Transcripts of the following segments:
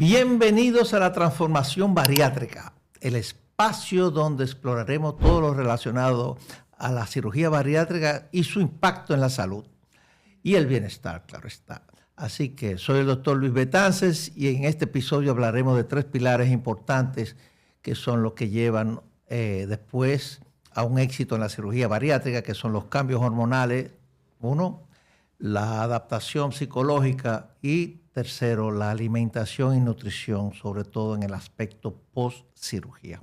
Bienvenidos a la transformación bariátrica, el espacio donde exploraremos todo lo relacionado a la cirugía bariátrica y su impacto en la salud y el bienestar, claro está. Así que soy el doctor Luis Betances y en este episodio hablaremos de 3 pilares importantes que son los que llevan después a un éxito en la cirugía bariátrica, que son los cambios hormonales, 1, la adaptación psicológica y 3, la alimentación y nutrición, sobre todo en el aspecto post-cirugía.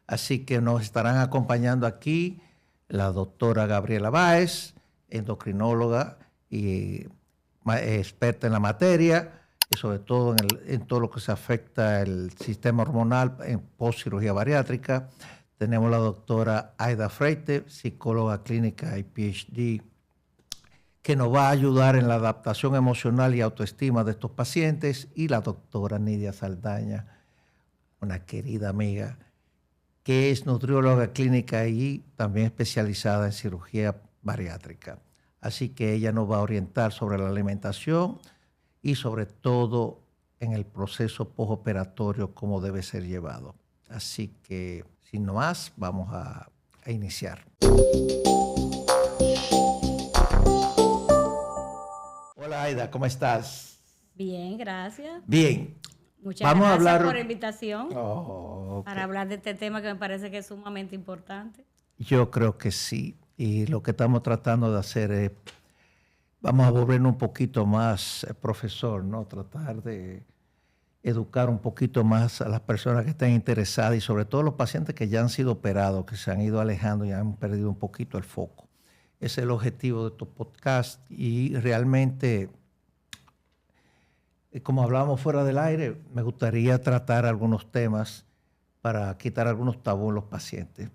Así que nos estarán acompañando aquí la doctora Gabriela Báez, endocrinóloga y experta en la materia, y sobre todo en todo lo que se afecta el sistema hormonal en post-cirugía bariátrica. Tenemos la doctora Aida Freite, psicóloga clínica y PhD, que nos va a ayudar en la adaptación emocional y autoestima de estos pacientes, y la doctora Nidia Saldaña, una querida amiga, que es nutrióloga clínica y también especializada en cirugía bariátrica. Así que ella nos va a orientar sobre la alimentación y sobre todo en el proceso postoperatorio, cómo debe ser llevado. Así que, sin más, vamos a iniciar. Hola Aida, ¿cómo estás? Bien, gracias. Bien. Muchas gracias por la invitación para hablar de este tema que me parece que es sumamente importante. Yo creo que sí. Y lo que estamos tratando de hacer es, vamos a volvernos un poquito más profesor, ¿no? Tratar de educar un poquito más a las personas que están interesadas y sobre todo los pacientes que ya han sido operados, que se han ido alejando y han perdido un poquito el foco. Ese es el objetivo de estos podcasts y realmente, como hablábamos fuera del aire, me gustaría tratar algunos temas para quitar algunos tabúes en los pacientes.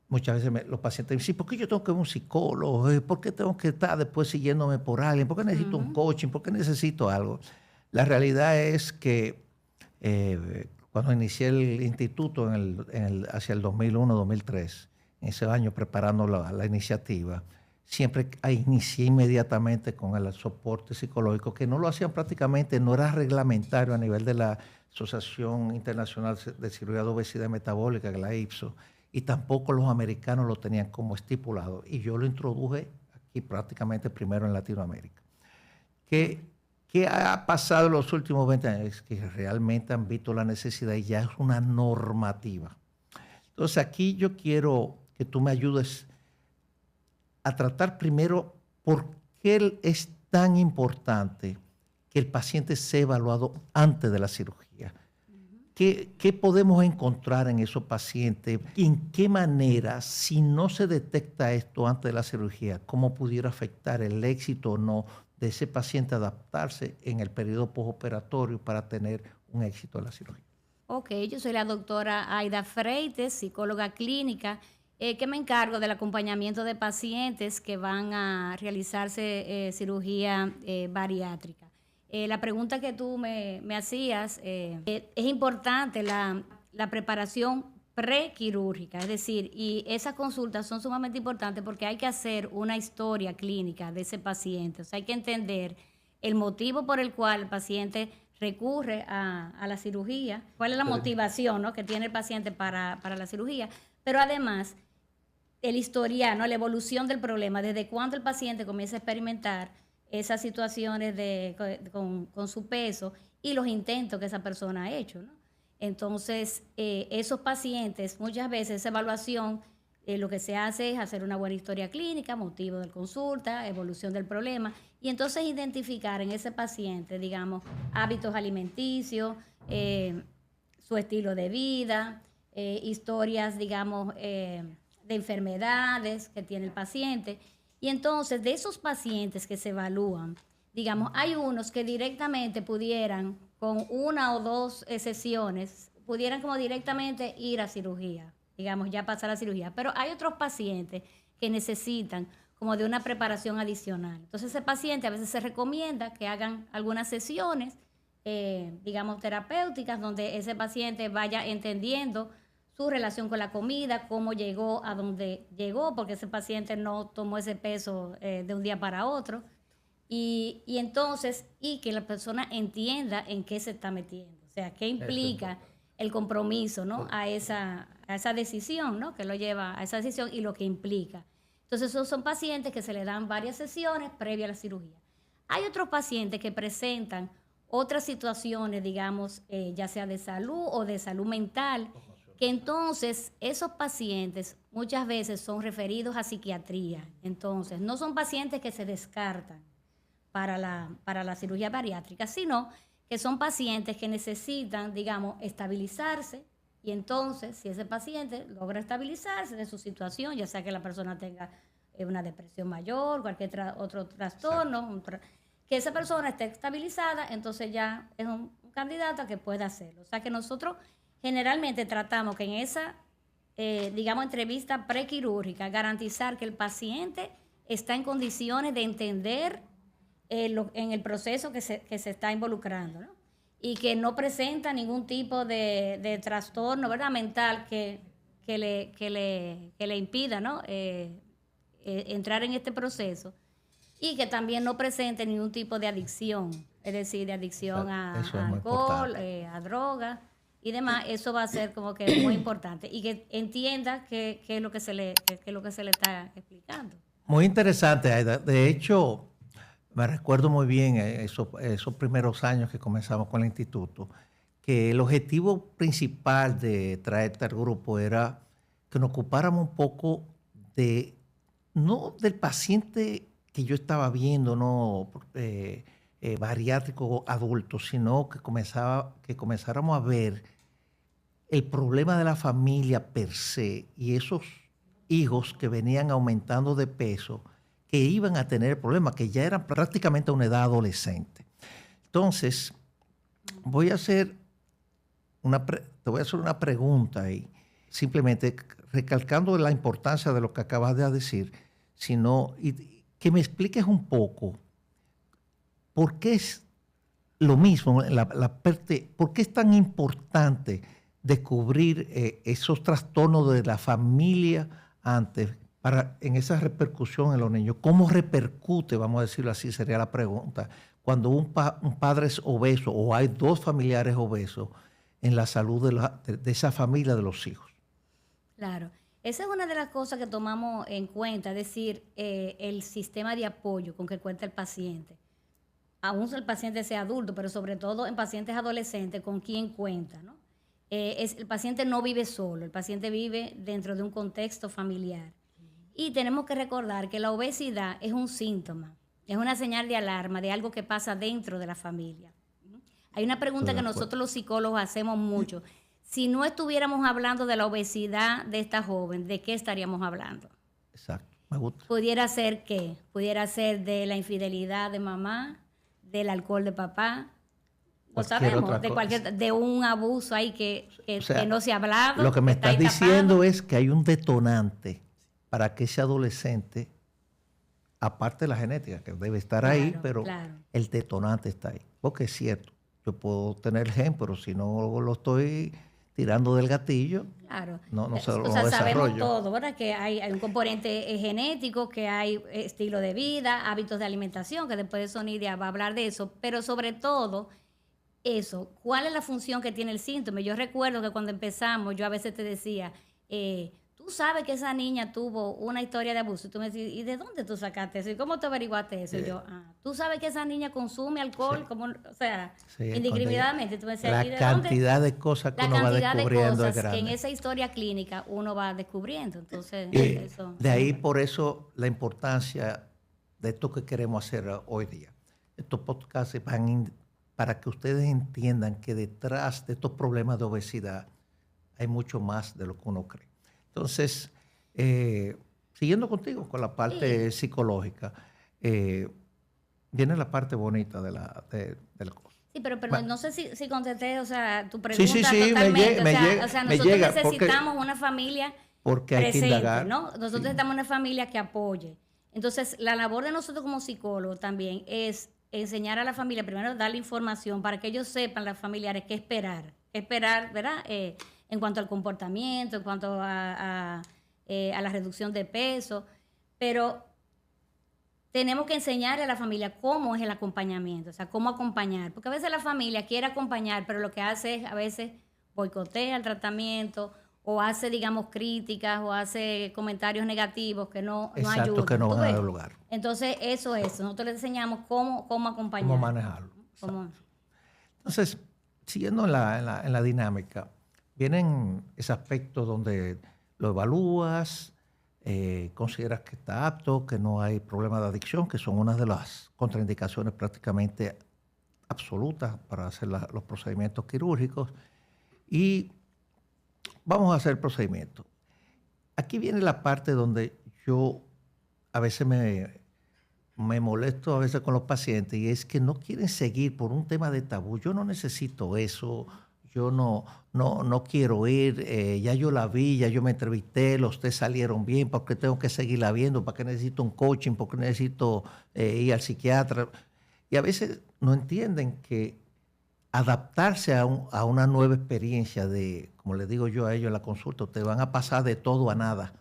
Muchas veces los pacientes dicen, ¿por qué yo tengo que ir a un psicólogo? ¿Por qué tengo que estar después siguiéndome por alguien? ¿Por qué necesito un coaching? ¿Por qué necesito algo? La realidad es que cuando inicié el instituto hacia el 2001-2003, en ese año preparando la iniciativa, siempre inicié inmediatamente con el soporte psicológico, que no lo hacían prácticamente, no era reglamentario a nivel de la Asociación Internacional de Cirugía de Obesidad Metabólica, que es la IPSO, y tampoco los americanos lo tenían como estipulado. Y yo lo introduje aquí prácticamente primero en Latinoamérica. ¿Qué ha pasado en los últimos 20 años? Es que realmente han visto la necesidad y ya es una normativa. Entonces aquí yo quiero que tú me ayudes a tratar primero por qué es tan importante que el paciente sea evaluado antes de la cirugía. ¿Qué podemos encontrar en esos pacientes? ¿En qué manera, si no se detecta esto antes de la cirugía, cómo pudiera afectar el éxito o no de ese paciente adaptarse en el periodo postoperatorio para tener un éxito en la cirugía? Ok, yo soy la doctora Aida Freites, psicóloga clínica, que me encargo del acompañamiento de pacientes que van a realizarse cirugía bariátrica. La pregunta que tú me hacías, es importante la preparación prequirúrgica, es decir, y esas consultas son sumamente importantes porque hay que hacer una historia clínica de ese paciente, o sea, hay que entender el motivo por el cual el paciente recurre a la cirugía, cuál es la motivación, ¿no?, que tiene el paciente para la cirugía, pero además el historial, ¿no?, la evolución del problema, desde cuándo el paciente comienza a experimentar esas situaciones con su peso y los intentos que esa persona ha hecho, ¿no? Entonces, esos pacientes, muchas veces esa evaluación, lo que se hace es hacer una buena historia clínica, motivo de consulta, evolución del problema, y entonces identificar en ese paciente, digamos, hábitos alimenticios, su estilo de vida, historias, digamos, de enfermedades que tiene el paciente. Y entonces, de esos pacientes que se evalúan, digamos, hay unos que directamente pudieran, con 1 o 2 sesiones, pudieran como directamente ir a cirugía, digamos, ya pasar a cirugía. Pero hay otros pacientes que necesitan como de una preparación adicional. Entonces, ese paciente a veces se recomienda que hagan algunas sesiones, digamos, terapéuticas, donde ese paciente vaya entendiendo su relación con la comida, cómo llegó a donde llegó, porque ese paciente no tomó ese peso de un día para otro. Y entonces, y que la persona entienda en qué se está metiendo. O sea, qué implica el compromiso, ¿no? A esa decisión, ¿no? Que lo lleva a esa decisión y lo que implica. Entonces, esos son pacientes que se le dan varias sesiones previa a la cirugía. Hay otros pacientes que presentan otras situaciones, digamos, ya sea de salud o de salud mental, que entonces esos pacientes muchas veces son referidos a psiquiatría. Entonces, no son pacientes que se descartan para la cirugía bariátrica, sino que son pacientes que necesitan, digamos, estabilizarse, y entonces, si ese paciente logra estabilizarse de su situación, ya sea que la persona tenga una depresión mayor, cualquier otro trastorno, que esa persona esté estabilizada, entonces ya es un candidato a que pueda hacerlo. O sea que nosotros generalmente tratamos que en esa, digamos, entrevista prequirúrgica, garantizar que el paciente está en condiciones de entender en el proceso que se está involucrando, ¿no? Y que no presenta ningún tipo de trastorno, ¿verdad?, mental que le impida, ¿no? Entrar en este proceso, y que también no presente ningún tipo de adicción, es decir, de adicción a alcohol, a drogas y demás. Eso va a ser como que muy importante, y que entienda qué es lo que se le está explicando. Muy interesante, Aida. De hecho, me recuerdo muy bien esos primeros años que comenzamos con el instituto, que el objetivo principal de traerte al grupo era que nos ocupáramos un poco no del paciente que yo estaba viendo, no bariátrico adulto, sino que comenzáramos a ver el problema de la familia per se y esos hijos que venían aumentando de peso, que iban a tener problemas, que ya eran prácticamente a una edad adolescente. Entonces, te voy a hacer una pregunta y simplemente recalcando la importancia de lo que acabas de decir, sino que me expliques un poco por qué es lo mismo, por qué es tan importante descubrir esos trastornos de la familia antes, en esa repercusión en los niños. ¿Cómo repercute, vamos a decirlo así, sería la pregunta, cuando un padre es obeso o hay dos familiares obesos en la salud de esa familia de los hijos? Claro. Esa es una de las cosas que tomamos en cuenta, es decir, el sistema de apoyo con que cuenta el paciente. Aún el paciente sea adulto, pero sobre todo en pacientes adolescentes, con quién cuenta, ¿no? El paciente no vive solo, el paciente vive dentro de un contexto familiar. Y tenemos que recordar que la obesidad es un síntoma, es una señal de alarma de algo que pasa dentro de la familia. Hay una pregunta que nosotros los psicólogos hacemos mucho. Si no estuviéramos hablando de la obesidad de esta joven, ¿de qué estaríamos hablando? Exacto, me gusta. ¿Pudiera ser qué? Pudiera ser de la infidelidad de mamá, del alcohol de papá, no sabemos, de un abuso ahí que no se ha hablado. Lo que me estás diciendo es que hay un detonante para que ese adolescente, aparte de la genética, que debe estar ahí, pero el detonante está ahí. Porque es cierto, yo puedo tener el gen, pero si no lo estoy tirando del gatillo, no se lo desarrollo. Sabemos todo, ¿verdad? Que hay un componente genético, que hay estilo de vida, hábitos de alimentación, que después de Sonidia va a hablar de eso, pero sobre todo eso, ¿cuál es la función que tiene el síntoma? Yo recuerdo que cuando empezamos, yo a veces te decía, tú sabes que esa niña tuvo una historia de abuso. Y tú me decías, ¿y de dónde tú sacaste eso? ¿Y cómo te averiguaste eso? Y yo, tú sabes que esa niña consume alcohol, como, o sea, indiscriminadamente. Tú me decías, la cantidad de cosas que uno va descubriendo es grande. Que en esa historia clínica uno va descubriendo. Entonces, por eso la importancia de esto que queremos hacer hoy día. Estos podcasts van para que ustedes entiendan que detrás de estos problemas de obesidad hay mucho más de lo que uno cree. Entonces, siguiendo contigo con la parte psicológica, viene la parte bonita de la cosa. Sí, pero no sé si contesté, o sea, tu pregunta totalmente. O sea, nosotros necesitamos una familia porque hay que indagar, ¿no? Nosotros necesitamos una familia que apoye. Entonces, la labor de nosotros como psicólogos también es enseñar a la familia, primero darle información para que ellos sepan, las familiares, qué esperar, ¿verdad? En cuanto al comportamiento, en cuanto a la reducción de peso, pero tenemos que enseñarle a la familia cómo es el acompañamiento, o sea, cómo acompañar. Porque a veces la familia quiere acompañar, pero lo que hace es a veces boicotea el tratamiento o hace, digamos, críticas o hace comentarios negativos que no Exacto, ayudan. que no ¿Tú van a ves? dar lugar. Entonces, eso es. Nosotros les enseñamos cómo acompañar. Cómo manejarlo. Cómo- Entonces, siguiendo en la dinámica, vienen esos aspectos donde lo evalúas, consideras que está apto, que no hay problema de adicción, que son una de las contraindicaciones prácticamente absolutas para hacer los procedimientos quirúrgicos. Y vamos a hacer el procedimiento. Aquí viene la parte donde yo a veces me molesto a veces con los pacientes y es que no quieren seguir por un tema de tabú. Yo no necesito eso, yo no quiero ir, ya yo la vi, ya yo me entrevisté, los test salieron bien, ¿por qué tengo que seguirla viendo? ¿Para qué necesito un coaching? ¿Por qué necesito ir al psiquiatra? Y a veces no entienden que adaptarse a una nueva experiencia de, como les digo yo a ellos en la consulta, te van a pasar de todo a nada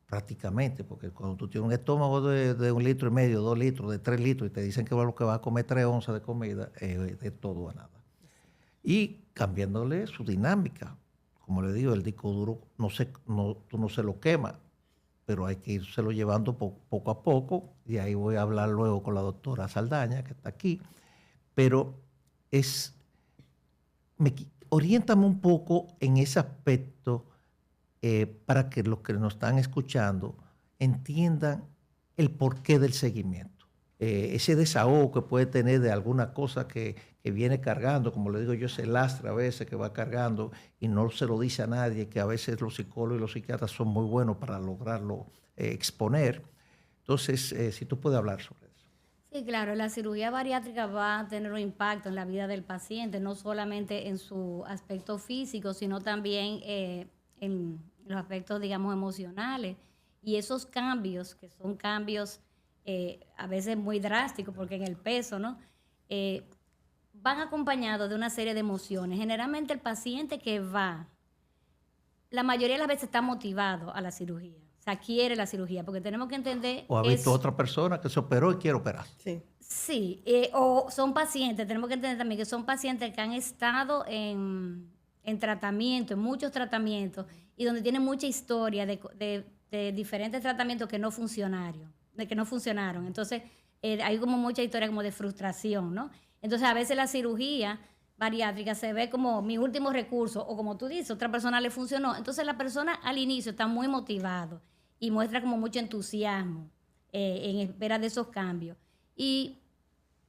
prácticamente, porque cuando tú tienes un estómago de 1,5 litros, 2 litros, de 3 litros, y te dicen que lo que vas a comer 3 onzas de comida, de todo a nada. Y cambiándole su dinámica. Como le digo, el disco duro tú no se lo quemas, pero hay que írselo llevando poco a poco, y ahí voy a hablar luego con la doctora Saldaña, que está aquí, pero oriéntame un poco en ese aspecto para que los que nos están escuchando entiendan el porqué del seguimiento. Ese desahogo que puede tener de alguna cosa que viene cargando, como le digo yo, ese lastre a veces que va cargando y no se lo dice a nadie, que a veces los psicólogos y los psiquiatras son muy buenos para lograrlo exponer. Entonces, si tú puedes hablar sobre eso. Sí, claro, la cirugía bariátrica va a tener un impacto en la vida del paciente, no solamente en su aspecto físico, sino también en los aspectos, digamos, emocionales. Y esos cambios, que son cambios a veces muy drásticos, porque en el peso, ¿no? Van acompañados de una serie de emociones. Generalmente el paciente que va, la mayoría de las veces está motivado a la cirugía. O sea, quiere la cirugía, porque tenemos que entender... O ha visto otra persona que se operó y quiere operar. Sí, o son pacientes, tenemos que entender también que son pacientes que han estado en tratamiento, en muchos tratamientos, y donde tienen mucha historia de diferentes tratamientos que no funcionaron. Entonces, hay como mucha historia como de frustración, ¿no? Entonces, a veces la cirugía bariátrica se ve como mi último recurso, o como tú dices, otra persona le funcionó. Entonces, la persona al inicio está muy motivado y muestra como mucho entusiasmo en espera de esos cambios. Y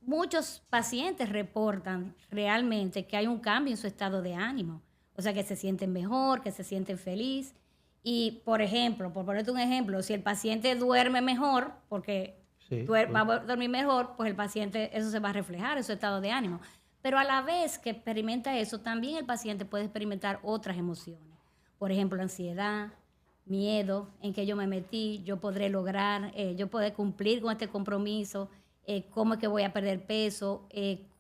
muchos pacientes reportan realmente que hay un cambio en su estado de ánimo. O sea, que se sienten mejor, que se sienten feliz. Y, por ejemplo, por ponerte un ejemplo, si el paciente duerme mejor, porque va a dormir mejor, pues el paciente, eso se va a reflejar en su estado de ánimo. Pero a la vez que experimenta eso, también el paciente puede experimentar otras emociones. Por ejemplo, ansiedad, miedo, en qué yo me metí, yo podré lograr, yo podré cumplir con este compromiso, cómo es que voy a perder peso,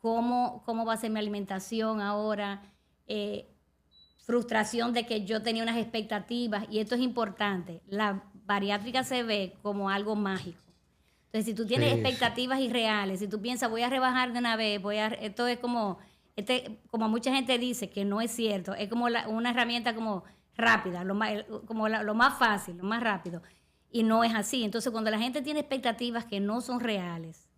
cómo va a ser mi alimentación ahora, frustración de que yo tenía unas expectativas, y esto es importante, la bariátrica se ve como algo mágico. Entonces, si tú tienes expectativas irreales, si tú piensas, voy a rebajar de una vez, esto es como mucha gente dice que no es cierto, es como una herramienta como rápida, lo más fácil, lo más rápido, y no es así. Entonces, cuando la gente tiene expectativas que no son reales,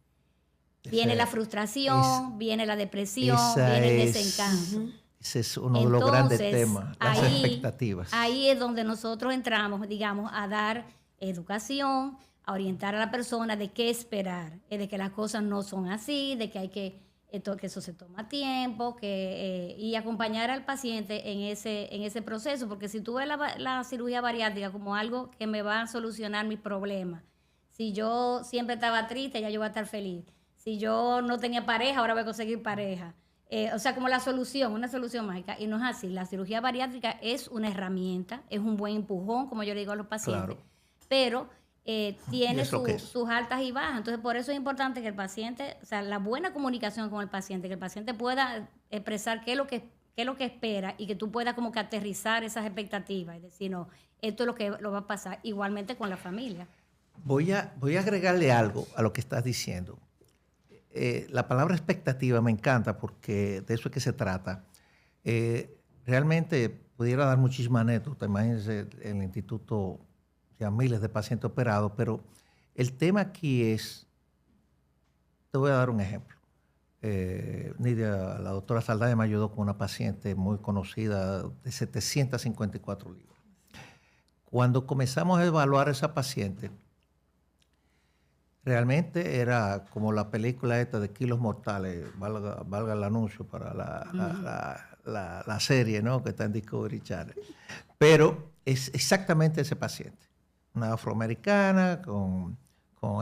viene la frustración, viene la depresión, viene el desencanto. Ese es uno de los grandes temas, las expectativas. Ahí es donde nosotros entramos, digamos, a dar educación, a orientar a la persona de qué esperar, de que las cosas no son así, de que hay que eso se toma tiempo, y acompañar al paciente en ese proceso, porque si tú ves la cirugía bariátrica como algo que me va a solucionar mis problemas, si yo siempre estaba triste, ya yo voy a estar feliz. Si yo no tenía pareja, ahora voy a conseguir pareja. O sea, como una solución mágica. Y no es así. La cirugía bariátrica es una herramienta, es un buen empujón, como yo le digo a los pacientes. Claro. Pero tiene sus altas y bajas. Entonces, por eso es importante que el paciente, o sea, la buena comunicación con el paciente, que el paciente pueda expresar qué es lo que espera, y que tú puedas como que aterrizar esas expectativas y decir, no, esto es lo que lo va a pasar. Igualmente con la familia. Voy a agregarle algo a lo que estás diciendo. La palabra expectativa me encanta porque de eso es que se trata. Realmente pudiera dar muchísimas anécdotas. Imagínense el instituto, ya miles de pacientes operados, pero el tema aquí es, te voy a dar un ejemplo. Nidia, la doctora Saldaña me ayudó con una paciente muy conocida de 754 libras. Cuando comenzamos a evaluar a esa paciente, realmente era como la película esta de Kilos Mortales, valga el anuncio para la serie, ¿no?, que está en Discovery Channel. Pero es exactamente ese paciente, una afroamericana con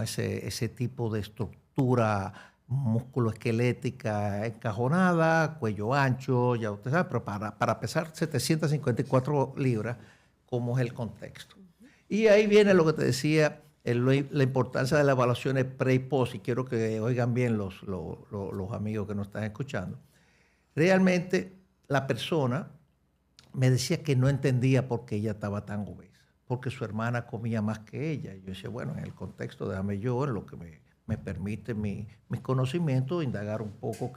ese tipo de estructura musculoesquelética encajonada, cuello ancho, ya usted sabe, pero para pesar 754 libras, ¿cómo es el contexto? Y ahí viene lo que te decía, la importancia de las evaluaciones pre y post, y quiero que oigan bien los amigos que nos están escuchando. Realmente la persona me decía que no entendía por qué ella estaba tan obesa, porque su hermana comía más que ella. Y yo decía, bueno, en el contexto, déjame yo, en lo que me permite mis conocimientos, indagar un poco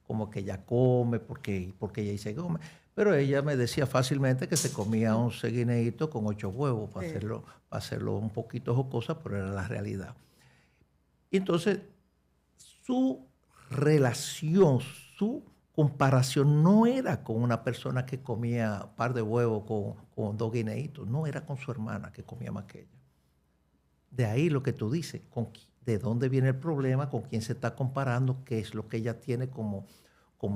como que ella come, porque ella se come. Pero ella me decía fácilmente que se comía 11 guineitos con 8 huevos, para hacerlo un poquito jocosa, pero era la realidad. Y entonces, su relación, su comparación no era con una persona que comía un par de huevos con 2 guineitos, no, era con su hermana que comía más que ella. De ahí lo que tú dices, de dónde viene el problema, con quién se está comparando, qué es lo que ella tiene como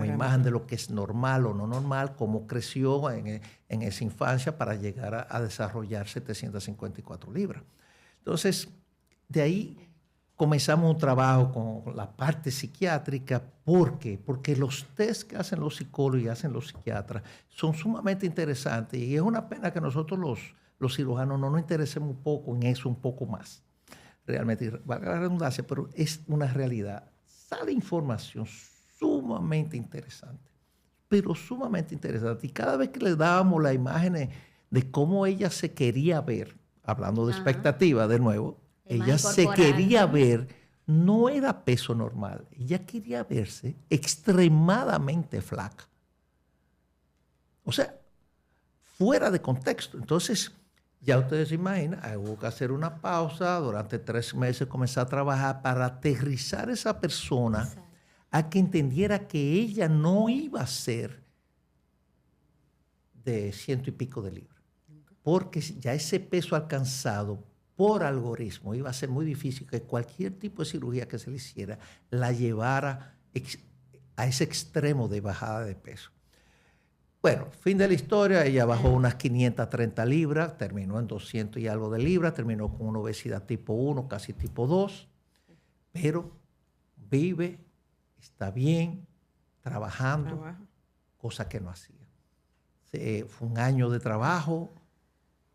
imagen de lo que es normal o no normal, cómo creció en esa infancia para llegar a desarrollar 754 libras. Entonces, de ahí comenzamos un trabajo con la parte psiquiátrica. ¿Por qué? Porque los test que hacen los psicólogos y hacen los psiquiatras son sumamente interesantes, y es una pena que nosotros los cirujanos no nos interesemos un poco en eso, un poco más. Realmente, valga la redundancia, pero es una realidad. Sale información sumamente interesante, pero sumamente interesante. Y cada vez que le dábamos las imágenes de cómo ella se quería ver, hablando de expectativa de nuevo, ella se quería ver, no era peso normal, ella quería verse extremadamente flaca. O sea, fuera de contexto. Entonces, ya ustedes se imaginan, hubo que hacer una pausa, durante 3 meses comenzar a trabajar para aterrizar a esa persona. Exacto. A que entendiera que ella no iba a ser de 100 y pico de libras, porque ya ese peso alcanzado por algoritmo iba a ser muy difícil que cualquier tipo de cirugía que se le hiciera la llevara a ese extremo de bajada de peso. Bueno, fin de la historia, ella bajó unas 530 libras, terminó en 200 y algo de libras, terminó con una obesidad tipo 1, casi tipo 2, pero vive, está bien, trabajando, cosa que no hacía. Fue un año de trabajo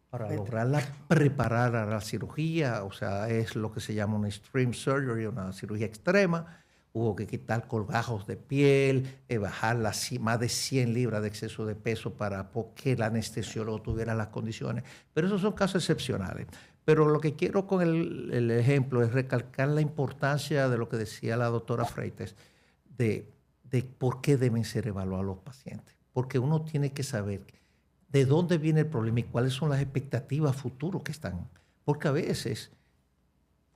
para lograrla preparar a la cirugía, o sea, es lo que se llama una extreme surgery, una cirugía extrema. Hubo que quitar colgajos de piel, bajar más de 100 libras de exceso de peso para que el anestesiólogo tuviera las condiciones. Pero esos son casos excepcionales. Pero lo que quiero con el ejemplo es recalcar la importancia de lo que decía la doctora Freites, de por qué deben ser evaluados los pacientes. Porque uno tiene que saber de dónde viene el problema y cuáles son las expectativas futuras que están. Porque a veces,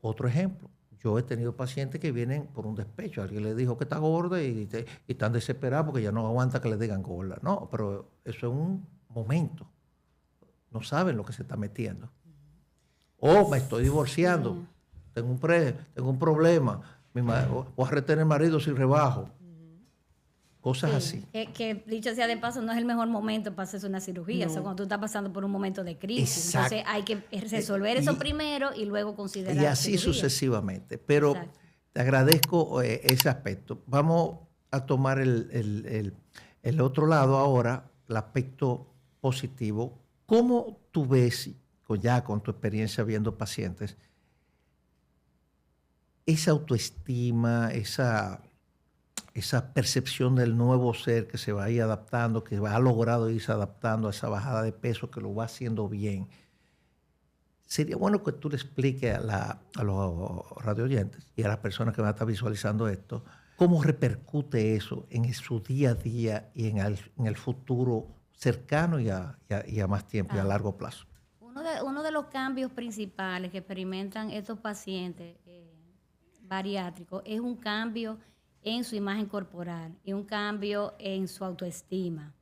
otro ejemplo, yo he tenido pacientes que vienen por un despecho. Alguien le dijo que está gorda y están desesperados porque ya no aguanta que le digan gorda. No, pero eso es un momento. No saben lo que se está metiendo. O me estoy divorciando, tengo un problema, voy a retener el marido si rebajo. Cosas así. Que dicho sea de paso, no es el mejor momento para hacerse una cirugía. No. O sea, cuando tú estás pasando por un momento de crisis. Exacto. Entonces hay que resolver eso primero y luego considerar y así sucesivamente. Pero exacto, te agradezco ese aspecto. Vamos a tomar el otro lado ahora, el aspecto positivo. ¿Cómo tú ves, ya con tu experiencia viendo pacientes, esa autoestima, esa percepción del nuevo ser que se va a ir adaptando, que ha logrado irse adaptando a esa bajada de peso, que lo va haciendo bien? Sería bueno que tú le expliques a los radioyentes y a las personas que van a estar visualizando esto, cómo repercute eso en su día a día y en el futuro cercano y a más tiempo y a largo plazo. Uno de los cambios principales que experimentan estos pacientes bariátricos es un cambio en su imagen corporal y un cambio en su autoestima.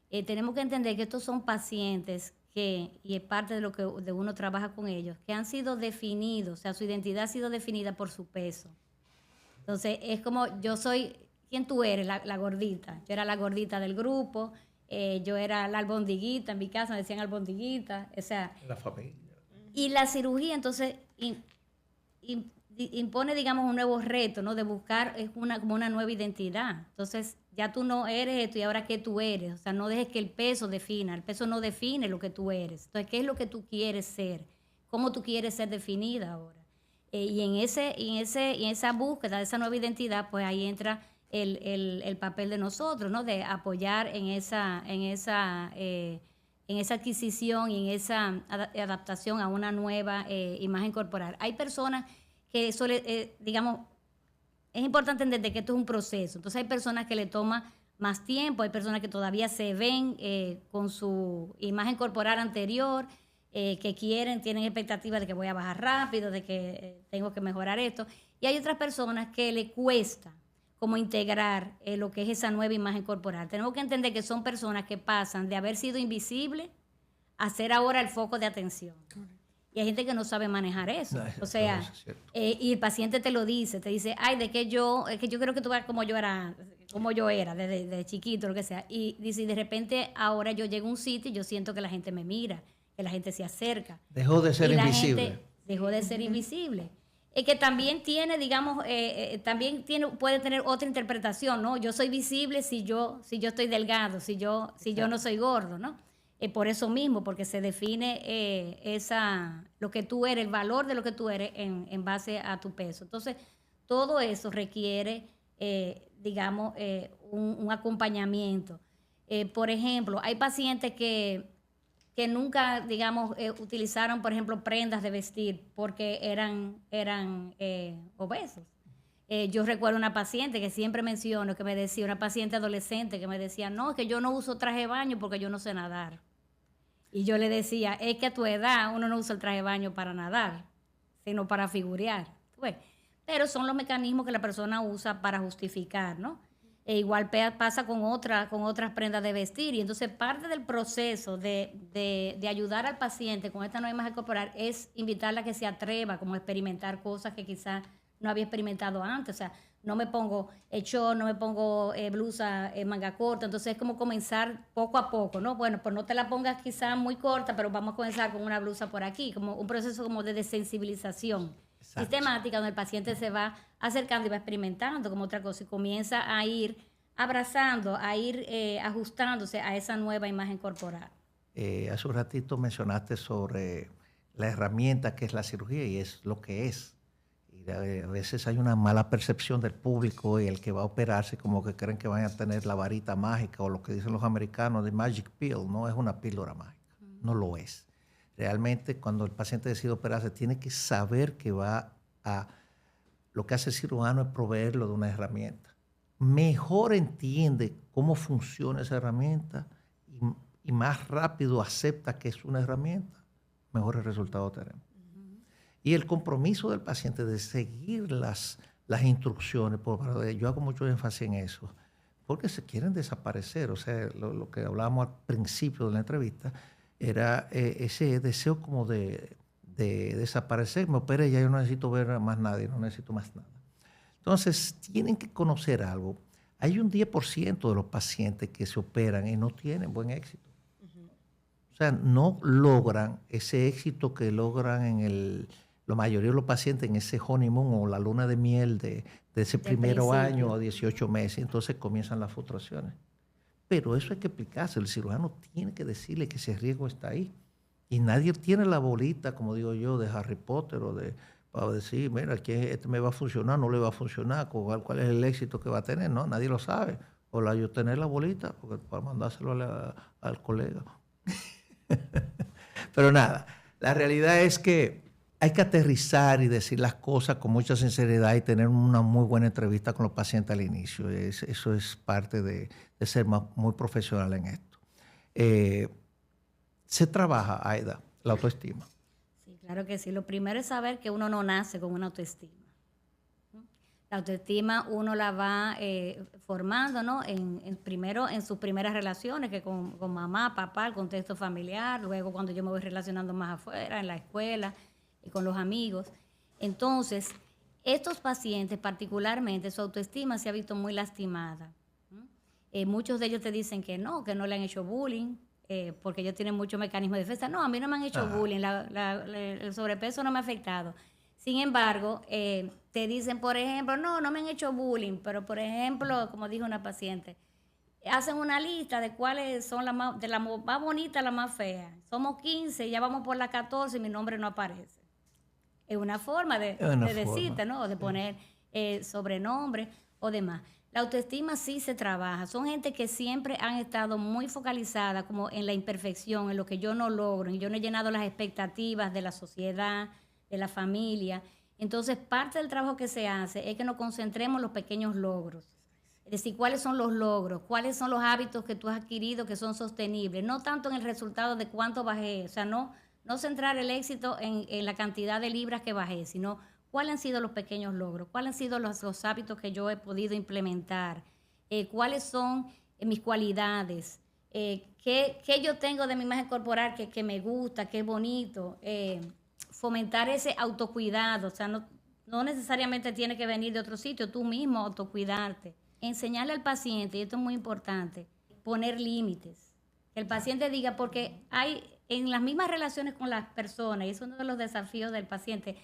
Tenemos que entender que estos son pacientes y es parte de lo que de uno trabaja con ellos, que han sido definidos, o sea, su identidad ha sido definida por su peso. Entonces, es como yo soy, ¿quién tú eres? La gordita. Yo era la gordita del grupo, yo era la albondiguita, en mi casa me decían albondiguita, o sea. La familia. Y la cirugía, entonces, impone, digamos, un nuevo reto, ¿no? De buscar como una nueva identidad. Entonces, ya tú no eres esto y ahora qué tú eres. O sea, no dejes que el peso defina. El peso no define lo que tú eres. Entonces, ¿qué es lo que tú quieres ser? ¿Cómo tú quieres ser definida ahora? Y en esa búsqueda de esa nueva identidad, pues ahí entra el papel de nosotros, ¿no? De apoyar en esa adquisición y en esa adaptación a una nueva imagen corporal. Hay personas que digamos, es importante entender que esto es un proceso. Entonces hay personas que le toma más tiempo, hay personas que todavía se ven con su imagen corporal anterior, que tienen expectativas de que voy a bajar rápido, de que tengo que mejorar esto. Y hay otras personas que le cuesta como integrar lo que es esa nueva imagen corporal. Tenemos que entender que son personas que pasan de haber sido invisibles a ser ahora el foco de atención. Y hay gente que no sabe manejar eso. O sea, y el paciente te lo dice, te dice, ay, es que yo creo que tú veas como yo era desde chiquito, lo que sea. Y dice, de repente ahora yo llego a un sitio y yo siento que la gente me mira, que la gente se acerca. Dejó de ser invisible. Dejó de ser invisible. Que también tiene, digamos, puede tener otra interpretación, ¿no? Yo soy visible si yo estoy delgado, si yo no soy gordo, ¿no? Por eso mismo, porque se define lo que tú eres, el valor de lo que tú eres en base a tu peso. Entonces, todo eso requiere, digamos, un acompañamiento. Por ejemplo, hay pacientes que nunca, digamos, utilizaron, por ejemplo, prendas de vestir porque eran obesos. Yo recuerdo una paciente que siempre menciono, que me decía, una paciente adolescente que me decía, no, es que yo no uso traje de baño porque yo no sé nadar. Y yo le decía, es que a tu edad uno no usa el traje de baño para nadar, sino para figurear. Pero son los mecanismos que la persona usa para justificar, ¿no? Igual pasa con otras prendas de vestir. Y entonces parte del proceso de ayudar al paciente con esta nueva imagen corporal es invitarla a que se atreva como a experimentar cosas que quizás no había experimentado antes. O sea, no me pongo short, no me pongo blusa manga corta. Entonces es como comenzar poco a poco, ¿no? Bueno, pues no te la pongas quizás muy corta, pero vamos a comenzar con una blusa por aquí, como un proceso como de desensibilización sistemática, donde el paciente se va acercando y va experimentando como otra cosa y comienza a ir abrazando, a ir ajustándose a esa nueva imagen corporal. Hace un ratito mencionaste sobre la herramienta que es la cirugía y es lo que es. Y a veces hay una mala percepción del público y el que va a operarse como que creen que van a tener la varita mágica o lo que dicen los americanos de magic pill. No es una píldora mágica, no lo es. Realmente cuando el paciente decide operarse tiene que saber que lo que hace el cirujano es proveerlo de una herramienta. Mejor entiende cómo funciona esa herramienta y más rápido acepta que es una herramienta, mejores resultados tenemos. Y el compromiso del paciente de seguir las instrucciones, yo hago mucho énfasis en eso, porque se quieren desaparecer. O sea, lo que hablábamos al principio de la entrevista era ese deseo como de desaparecer. Me operé, ya yo no necesito ver a más nadie, no necesito más nada. Entonces, tienen que conocer algo. Hay un 10% de los pacientes que se operan y no tienen buen éxito. O sea, no logran ese éxito que logran la mayoría de los pacientes en ese honeymoon o la luna de miel de ese primer año o 18 meses. Entonces comienzan las frustraciones. Pero eso hay que explicarse. El cirujano tiene que decirle que ese riesgo está ahí. Y nadie tiene la bolita, como digo yo, de Harry Potter para decir, mira, que este me va a funcionar, no le va a funcionar, cuál es el éxito que va a tener. No, nadie lo sabe. O yo tener la bolita para mandárselo al colega. Pero nada, La realidad es que hay que aterrizar y decir las cosas con mucha sinceridad y tener una muy buena entrevista con los pacientes al inicio. Eso es parte de ser muy profesional en esto. Se trabaja, Aida, la autoestima. Sí, claro que sí. Lo primero es saber que uno no nace con una autoestima. La autoestima uno la va formando, ¿no? Primero en sus primeras relaciones, que con mamá, papá, el contexto familiar, luego cuando yo me voy relacionando más afuera, en la escuela y con los amigos. Entonces, estos pacientes particularmente, su autoestima se ha visto muy lastimada. Muchos de ellos te dicen que no le han hecho bullying, porque ellos tienen muchos mecanismos de defensa. No, a mí no me han hecho bullying, el sobrepeso no me ha afectado. Sin embargo, te dicen, por ejemplo, no me han hecho bullying, pero por ejemplo, como dijo una paciente, hacen una lista de cuáles son de la más bonita a la más fea. Somos 15, ya vamos por la 14 y mi nombre no aparece. Es una forma de decirte, ¿no? O de poner sobrenombre o demás. La autoestima sí se trabaja. Son gente que siempre han estado muy focalizadas como en la imperfección, en lo que yo no logro, y yo no he llenado las expectativas de la sociedad, de la familia. Entonces, parte del trabajo que se hace es que nos concentremos en los pequeños logros. Es decir, cuáles son los logros, cuáles son los hábitos que tú has adquirido que son sostenibles, no tanto en el resultado de cuánto bajé, o sea, no centrar el éxito en la cantidad de libras que bajé, sino cuáles han sido los pequeños logros, cuáles han sido los hábitos que yo he podido implementar, cuáles son mis cualidades, qué yo tengo de mi imagen corporal que me gusta, que es bonito, fomentar ese autocuidado, o sea, no necesariamente tiene que venir de otro sitio, tú mismo autocuidarte. Enseñarle al paciente, y esto es muy importante, poner límites. Que el paciente diga, porque hay en las mismas relaciones con las personas, y es uno de los desafíos del paciente,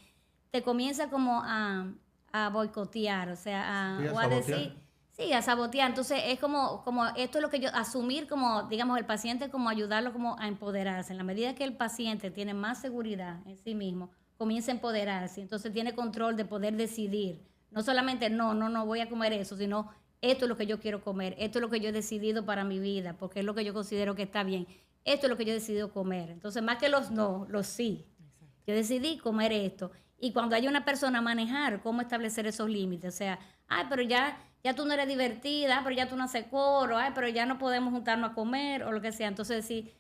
te comienza como a boicotear, o sea, a decir, sí, a sabotear. Entonces es como esto es lo que yo, asumir como, digamos, el paciente, como ayudarlo como a empoderarse. En la medida que el paciente tiene más seguridad en sí mismo, comienza a empoderarse, entonces tiene control de poder decidir. No solamente, no voy a comer eso, sino esto es lo que yo quiero comer, esto es lo que yo he decidido para mi vida, porque es lo que yo considero que está bien. Esto es lo que yo he decidido comer. Entonces, más que los no, los sí. Exacto. Yo decidí comer esto. Y cuando hay una persona, manejar cómo establecer esos límites. O sea, pero ya tú no eres divertida, pero ya tú no haces coro, pero ya no podemos juntarnos a comer o lo que sea. Entonces, sí,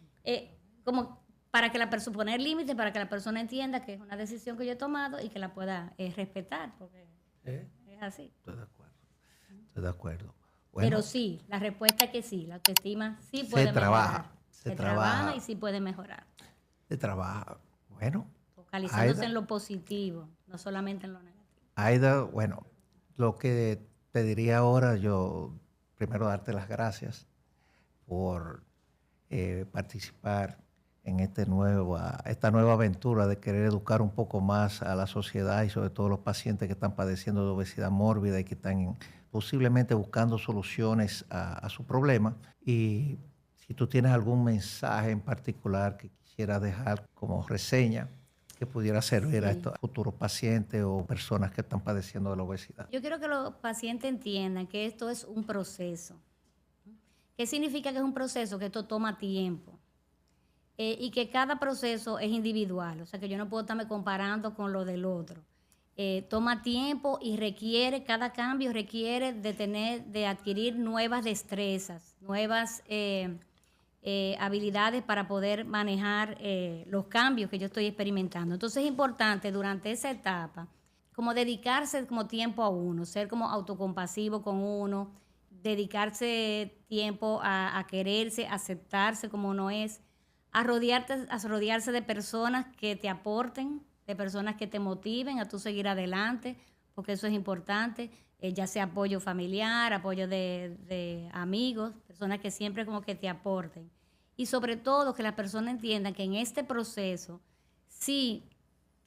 como para que la persona, poner límites, para que la persona entienda que es una decisión que yo he tomado y que la pueda respetar, porque es así. Estoy de acuerdo. Bueno, pero sí, la respuesta es que sí, la autoestima sí puede mejorar. Se trabaja y sí puede mejorar. Se trabaja. Bueno. Focalizándose Aida, en lo positivo, no solamente en lo negativo. Aida, bueno, lo que te diría ahora, yo primero darte las gracias por participar en esta nueva aventura de querer educar un poco más a la sociedad y sobre todo los pacientes que están padeciendo de obesidad mórbida y que están posiblemente buscando soluciones a su problema. Y si tú tienes algún mensaje en particular que quisieras dejar como reseña que pudiera servir a estos futuros pacientes o personas que están padeciendo de la obesidad. Yo quiero que los pacientes entiendan que esto es un proceso. ¿Qué significa que es un proceso? Que esto toma tiempo. Y que cada proceso es individual. O sea, que yo no puedo estarme comparando con lo del otro. Toma tiempo y cada cambio requiere de adquirir nuevas destrezas, nuevas habilidades para poder manejar los cambios que yo estoy experimentando. Entonces es importante durante esa etapa como dedicarse como tiempo a uno, ser como autocompasivo con uno, dedicarse tiempo a quererse, aceptarse como uno es, a rodearse de personas que te aporten, de personas que te motiven a tú seguir adelante, porque eso es importante, ya sea apoyo familiar, apoyo de amigos, personas que siempre como que te aporten. Y sobre todo que las personas entiendan que en este proceso, si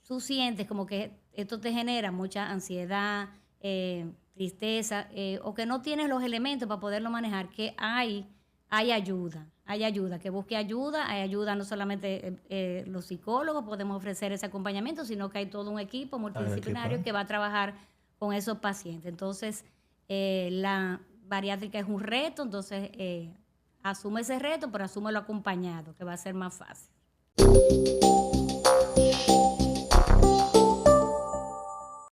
tú sientes como que esto te genera mucha ansiedad, tristeza, o que no tienes los elementos para poderlo manejar, que hay ayuda, que busque ayuda, hay ayuda no solamente los psicólogos podemos ofrecer ese acompañamiento, sino que hay todo un equipo multidisciplinario que va a trabajar con esos pacientes. Entonces, la bariátrica es un reto, entonces asume ese reto, pero asúmelo acompañado, que va a ser más fácil.